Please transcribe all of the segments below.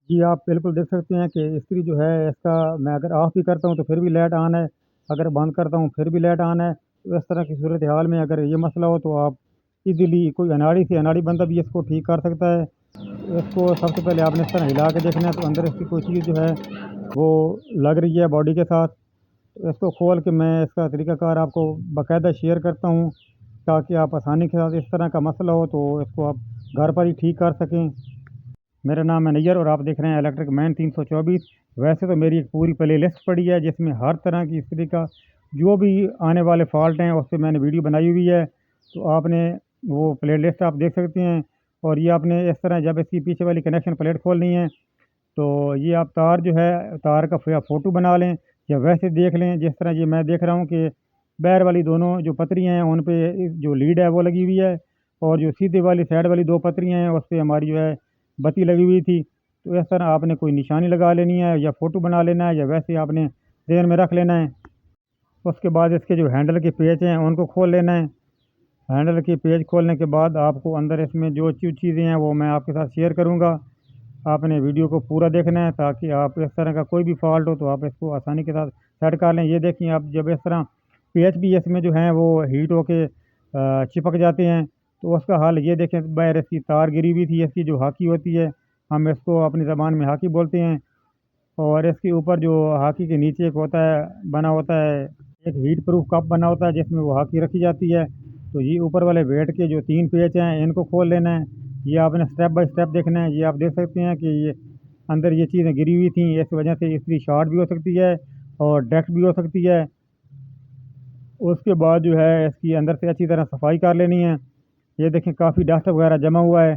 जी, आप बिल्कुल देख सकते हैं कि इस्त्री जो है इसका मैं अगर ऑफ भी करता हूँ तो फिर भी लाइट ऑन है, अगर बंद करता हूँ फिर भी लाइट ऑन है। तो इस तरह की सूरत-हाल में अगर ये मसला हो तो आप ईज़िली कोई अनाड़ी से अनाड़ी बंदा भी इसको ठीक कर सकता है। तो इसको सबसे पहले आपने इस तरह हिला के देखना है तो अंदर इसकी कोई चीज़ जो है वो लग रही है बॉडी के साथ। तो इसको खोल के मैं इसका तरीक़ाकार आपको बाकायदा शेयर करता हूँ, ताकि आप आसानी के साथ इस तरह का मसला हो तो इसको आप घर पर ही ठीक कर सकें। मेरा नाम है नैयर और आप देख रहे हैं इलेक्ट्रिक मैन 324। वैसे तो मेरी एक पूरी प्लेलिस्ट पड़ी है जिसमें हर तरह की इस्त्री का जो भी आने वाले फ़ॉल्ट हैं उस पे मैंने वीडियो बनाई हुई है। तो आपने वो प्लेलिस्ट आप देख सकते हैं और ये आपने इस तरह जब इसकी पीछे वाली कनेक्शन प्लेट खोलनी है तो ये आप तार जो है तार का या फ़ोटो बना लें या वैसे देख लें जिस तरह ये मैं देख रहा हूँ कि बैर वाली दोनों जो पतरियाँ हैं उन पे जो लीड है वो लगी हुई है और जो सीधे वाली साइड वाली 2 पतरियाँ हैं उस पे हमारी जो है बत्ती लगी हुई थी। तो इस तरह आपने कोई निशानी लगा लेनी है या फ़ोटो बना लेना है या वैसे ही आपने ज़हन में रख लेना है। उसके बाद इसके जो हैंडल के पेच हैं उनको खोल लेना है। हैंडल के पेच खोलने के बाद आपको अंदर इसमें जो चीज़ें हैं वो मैं आपके साथ शेयर करूँगा। आपने वीडियो को पूरा देखना है ताकि आप इस तरह का कोई भी फ़ॉल्ट हो तो आप इसको आसानी के साथ सेट कर लें। ये देखिए आप जब इस तरह पेच भी इसमें जो हैं वो हीट होके चिपक जाते हैं तो उसका हल ये देखें बाहर इसकी तार गिरी हुई थी, इसकी जो हाकी होती है, हम इसको अपनी ज़बान में हाकी बोलते हैं और इसके ऊपर जो हाकी के नीचे एक होता है बना होता है, एक हीट प्रूफ कप बना होता है जिसमें वो हाकी रखी जाती है। तो ये ऊपर वाले बेड के जो 3 पेच हैं इनको खोल लेना है। ये आपने स्टेप बाय स्टेप देखना है। ये आप देख सकते हैं कि ये अंदर ये चीज़ें गिरी हुई थी, इस वजह से इस्त्री शॉर्ट भी हो सकती है और डस्ट भी हो सकती है। उसके बाद जो है इसकी अंदर से अच्छी तरह सफाई कर लेनी है। ये देखें काफ़ी डस्ट वगैरह जमा हुआ है।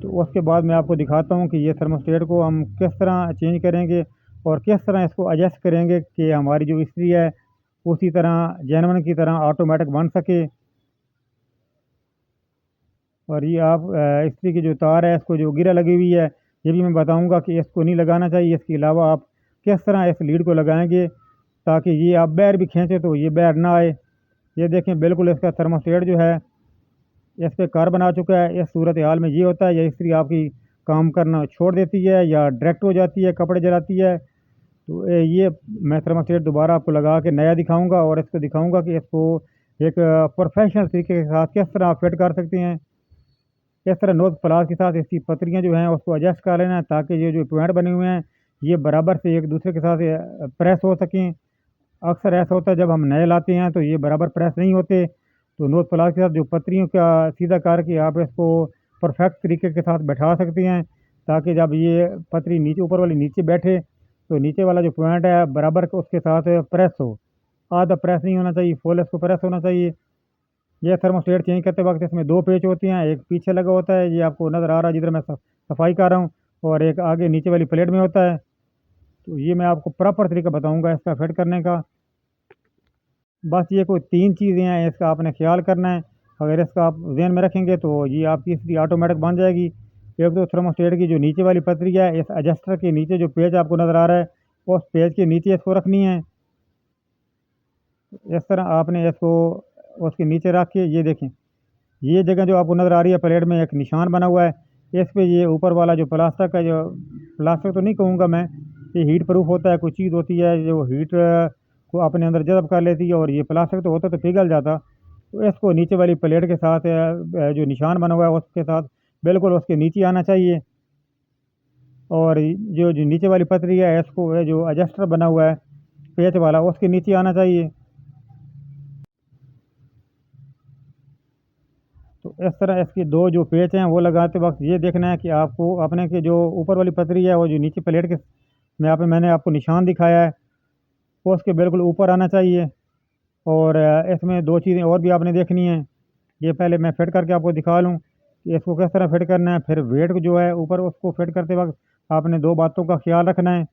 तो उसके बाद मैं आपको दिखाता हूँ कि ये थर्मोस्टेट को हम किस तरह चेंज करेंगे और किस तरह इसको एडजस्ट करेंगे कि हमारी जो इस्त्री है उसी तरह जेन्युइन की तरह ऑटोमेटिक बन सके। और ये आप इस्त्री की जो तार है इसको जो गिरा लगी हुई है ये भी मैं बताऊँगा कि इसको नहीं लगाना चाहिए। इसके अलावा आप किस तरह इस लीड को लगाएँगे ताकि ये आप बाहर भी खींचे तो ये बाहर ना आए। ये देखें बिल्कुल इसका थर्मोस्टेट जो है इस पे कार्बन आ चुका है। इस सूरत हाल में ये होता है या इस्त्री आपकी काम करना छोड़ देती है या डायरेक्ट हो जाती है, कपड़े जलाती है। तो ये मैं थर्मास्टेट दोबारा आपको लगा के नया दिखाऊँगा और इसको दिखाऊँगा कि इसको एक प्रोफेशनल तरीके के साथ किस तरह आप फिट कर सकते हैं। इस तरह नोज़ प्लास के साथ इसकी पतरियाँ जो हैं उसको एडजस्ट कर लेना है ताकि ये जो पॉइंट बने हुए हैं ये बराबर से एक दूसरे के साथ प्रेस हो सकें। अक्सर ऐसा होता है जब हम नए लाते हैं तो ये बराबर प्रेस नहीं होते। तो नोज़ प्लास के साथ जो पतरियों का सीधा करके आप इसको परफेक्ट तरीके के साथ बैठा सकते हैं ताकि जब ये पतरी नीचे ऊपर वाली नीचे बैठे तो नीचे वाला जो पॉइंट है बराबर उसके साथ प्रेस हो। आधा प्रेस नहीं होना चाहिए, फुल इसको प्रेस होना चाहिए। ये थर्मोस्टेट चेंज करते वक़्त इसमें 2 पेच होते हैं, एक पीछे लगा होता है, ये आपको नज़र आ रहा है जिधर मैं सफाई कर रहा हूँ और एक आगे नीचे वाली प्लेट में होता है। तो ये मैं आपको प्रॉपर तरीका बताऊँगा इसका फिट करने का। बस ये कोई 3 चीज़ें हैं, इसका आपने ख़्याल करना है। अगर इसका आप ज़हन में रखेंगे तो ये आपकी इस्त्री ऑटोमेटिक बन जाएगी। एक तो थर्मोस्टेट की जो नीचे वाली पतरी है, इस एडजस्टर के नीचे जो पेच आपको नज़र आ रहा है, उस पेच के नीचे इसको रखनी है। इस तरह आपने इसको उसके नीचे रख के ये देखें, ये जगह जो आपको नज़र आ रही है प्लेट में एक निशान बना हुआ है, इस पे ये ऊपर वाला जो प्लास्टिक का जो प्लास्टिक तो नहीं कहूँगा मैं, ये हीट प्रूफ होता है, कोई चीज़ होती है जो हीट को अपने अंदर जज़ब कर लेती है और ये प्लास्टिक तो होता तो पिघल जाता। तो इसको नीचे वाली प्लेट के साथ जो निशान बना हुआ है उसके साथ बिल्कुल उसके नीचे आना चाहिए और जो नीचे वाली पतरी है इसको जो एडजस्टर बना हुआ है पेच वाला उसके नीचे आना चाहिए। तो इस तरह इसकी 2 जो पेच हैं वो लगाते वक़्त ये देखना है कि आपको अपने के जो ऊपर वाली पतरी है वो जो नीचे प्लेट के में यहाँ पे मैंने आपको निशान दिखाया है, वो उसके बिल्कुल ऊपर आना चाहिए और इसमें 2 चीज़ें और भी आपने देखनी हैं। ये पहले मैं फिट करके आपको दिखा लूँ कि इसको किस तरह फिट करना है, फिर वेट को जो है ऊपर उसको फिट करते वक़्त आपने 2 बातों का ख़्याल रखना है।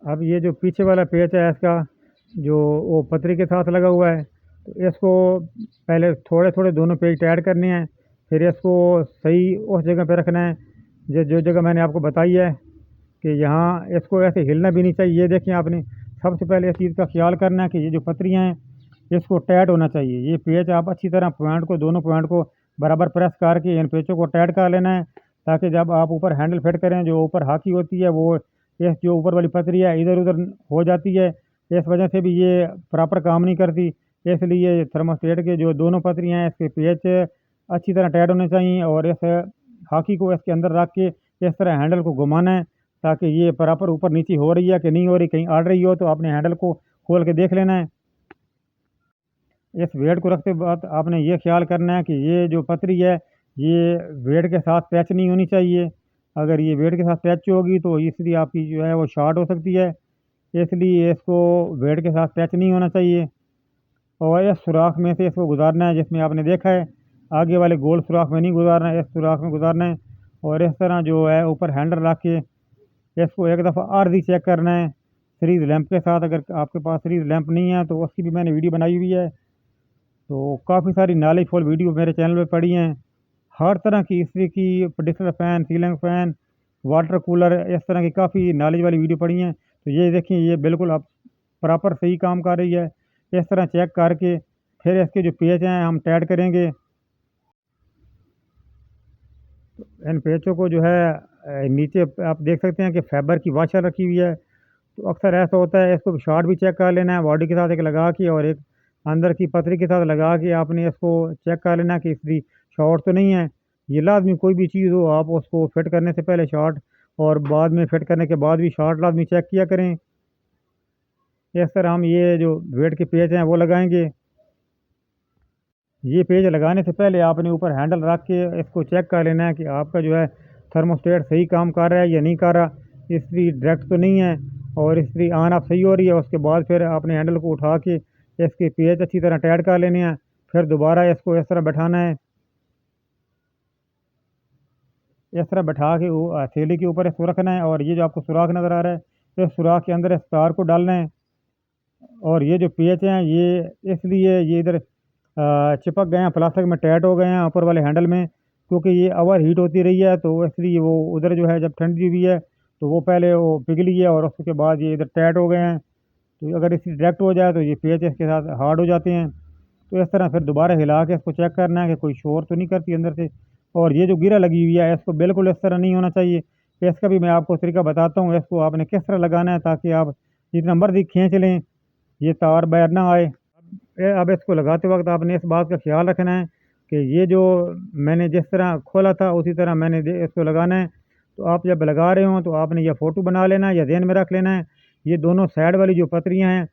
अब ये जो पीछे वाला पेच है इसका जो वो पतरी के साथ लगा हुआ है, तो इसको पहले थोड़े-थोड़े दोनों पेच टाइट करने हैं, फिर इसको सही उस जगह पे रखना है, जो जगह मैंने आपको बताई है कि यहाँ इसको ऐसे हिलना भी नहीं चाहिए। ये देखें आपने सबसे पहले इस चीज़ का ख़्याल करना है कि ये जो पतरियाँ हैं, इसको टाइट होना चाहिए। ये पेच आप अच्छी तरह पॉइंट को दोनों पॉइंट को बराबर प्रेस करके इन पेचों को टाइट कर लेना है, ताकि जब आप ऊपर हैंडल फिट करें, जो ऊपर हाकी होती है वो इस जो ऊपर वाली पतरी है इधर-उधर हो जाती है। इस वजह से भी ये प्रॉपर काम नहीं करती। इसलिए थर्मोस्टेट के जो दोनों पतरियाँ हैं इसके पेच अच्छी तरह टाइट होने चाहिए और इस हाकी को इसके अंदर रख के इस तरह हैंडल को घुमाना है ताकि ये प्रॉपर ऊपर-नीचे हो रही है कि नहीं हो रही, कहीं अड़ रही हो तो आपने हैंडल को खोल के देख लेना है। इस वेट को रखते वक़्त आपने ये ख़्याल करना है कि ये जो पतरी है, ये वेट के साथ पैच नहीं होनी चाहिए। अगर ये वेट के साथ पैच होगी तो इसलिए आपकी जो है वो शॉर्ट हो सकती है। इसलिए इसको वेट के साथ पैच नहीं होना चाहिए और इस सुराख में से इसको गुज़ारना है जिसमें आपने देखा है, आगे वाले गोल सुराख में नहीं गुज़ारना है, इस सुराख में गुज़ारना है और इस तरह जो है ऊपर हैंडल रख के इसको एक दफ़ा आरज़ी चेक करना है, सीरीज़ लैंप के साथ। अगर आपके पास सीरीज़ लैंप नहीं है तो उसकी भी मैंने वीडियो बनाई हुई है। तो काफ़ी सारी नॉलेजफुल वीडियो मेरे चैनल पे पड़ी हैं। हर तरह की इस्त्री की, pressure fan, ceiling fan, water cooler, इस तरह की काफ़ी नॉलेज वाली वीडियो पड़ी हैं। तो ये देखिए ये बिल्कुल अब प्रॉपर सही काम कर रही है। इस तरह चेक करके फिर इसके जो पेच हैं हम टाइट करेंगे। इन पेचों को जो है नीचे आप देख सकते हैं कि फाइबर की वाशर रखी हुई है। तो अक्सर ऐसा होता है इसको शॉर्ट भी चेक कर लेना है बॉडी के साथ एक लगा के और एक अंदर की पतरी के साथ लगा के आपने इसको चेक कर लेना कि इस्त्री शॉर्ट तो नहीं है। ये लाज़मी कोई भी चीज़ हो आप उसको फिट करने से पहले शॉर्ट और बाद में फिट करने के बाद भी शॉर्ट लाज़मी चेक किया करें। इस तरह हम ये जो वेट के पेच हैं वो लगाएँगे। ये पेच लगाने से पहले आपने ऊपर हैंडल रख के इसको चेक कर लेना है कि आपका जो है थर्मोस्टेट सही काम कर रहा है या नहीं कर रहा। इस्त्री डायरेक्ट तो नहीं है और इस्त्री ऑन ऑफ सही हो रही है। उसके बाद फिर आपने हैंडल को उठा के इसके पेच अच्छी तरह टाइट कर लेने हैं। फिर दोबारा इसको इस तरह बैठाना है। इस तरह बैठा के वो हथेली के ऊपर इसको रखना है और ये जो आपको सुराख नज़र आ रहा है, इस सुराख के अंदर इस तार को डालना है और ये जो पेच हैं ये इसलिए ये इधर चिपक गए हैं, प्लास्टिक में टाइट हो गए हैं ऊपर वाले हैंडल में, क्योंकि ये ओवर हीट होती रही है तो इसलिए वो उधर जो है जब ठंडी हुई है तो वो पहले वो पिघली है और उसके बाद ये इधर टाइट हो गए हैं। तो अगर इसकी डायरेक्ट हो जाए तो ये पेच इसके साथ हार्ड हो जाते हैं। तो इस तरह फिर दोबारा हिला के इसको चेक करना है कि कोई शोर तो नहीं करती अंदर से। और ये जो गिरा लगी हुई है इसको बिल्कुल इस तरह नहीं होना चाहिए। इसका भी मैं आपको तरीका बताता हूँ, इसको आपने किस तरह लगाना है ताकि आप जितना मर्ज़ी खींच लें, ये तार बाहर ना आए। अब इसको लगाते वक़्त आपने इस बात का ख़्याल रखना है कि ये जो मैंने जिस तरह खोला था उसी तरह मैंने इसको लगाना है। तो आप जब लगा रहे हों तो आपने या फ़ोटो बना लेना है या ज़हन में रख लेना है। ये दोनों साइड वाली जो पतरियाँ हैं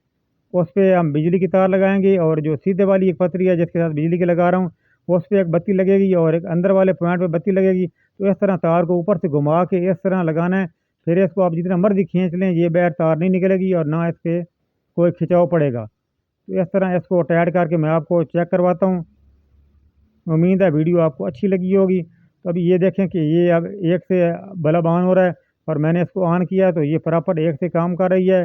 उस पे हम बिजली की तार लगाएँगे और जो सीधे वाली एक पतरी है जिसके साथ बिजली की लगा रहा हूँ, उस पे एक बत्ती लगेगी और एक अंदर वाले पॉइंट पे बत्ती लगेगी। तो इस तरह तार को ऊपर से घुमा के इस तरह लगाना है। फिर इसको आप जितना मर्ज़ी खींच लें, ये बाहर तार नहीं निकलेगी और ना इस पे कोई खिंचाव पड़ेगा। तो इस तरह इसको टाइट करके मैं आपको चेक करवाता हूँ। उम्मीद है वीडियो आपको अच्छी लगी होगी। तो अभी ये देखें कि ये अब एक से बल्ब ऑन हो रहा है और मैंने इसको ऑन किया तो ये प्रॉपर एक से काम कर रही है।